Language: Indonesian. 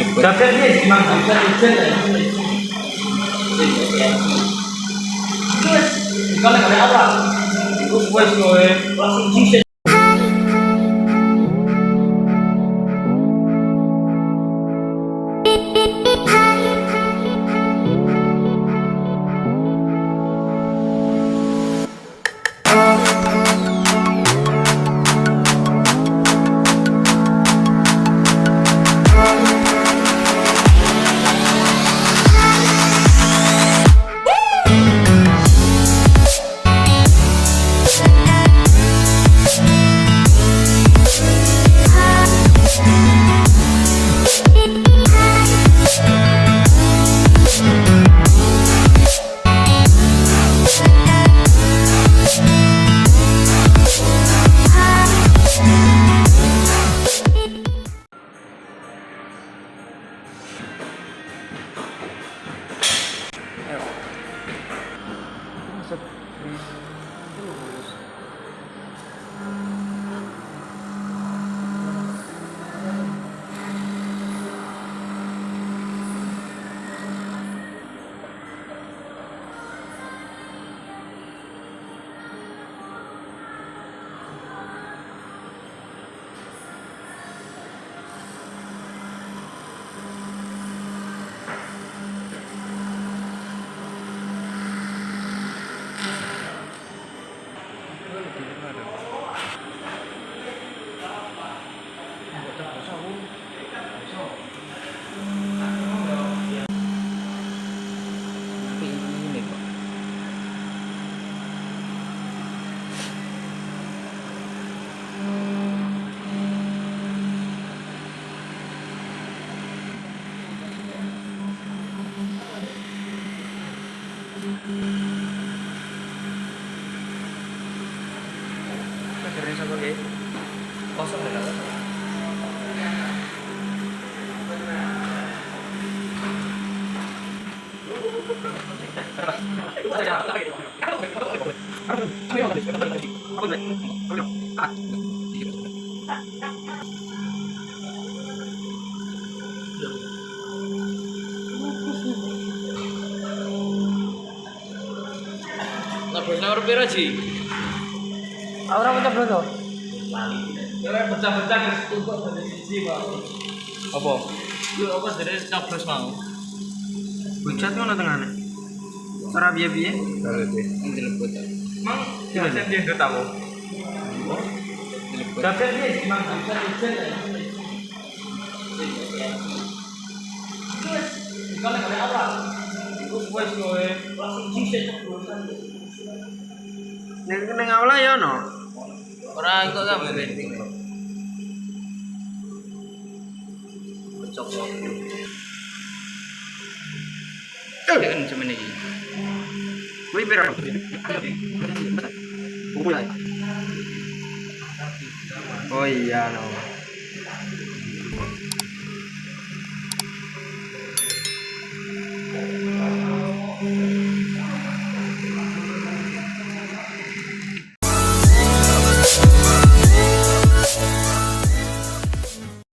Tapi ini gimana? Bisa izin ya? Terus, kalau ada apa? Terus gue langsung izin. Kosong ya. Nomor pira Ji? Ora mencoblos to. Ya pecah-pecah ke tumpuk dari sisi, Pak. Apa? Yo apa dari coblos mau? Bucat ngono tengane. Ora piye-piye. Dilebut. Mang biasa dia ndut aku. Tapi ini gimana? Bisa izin ya? Terus, kalau ada apa? Terus gue langsung izin coblosan. Ning awal ya ono. Ora kok gambar ini. Cocok. Tekan cuman iki. Kuwi pira? Mulai. Oh iya no.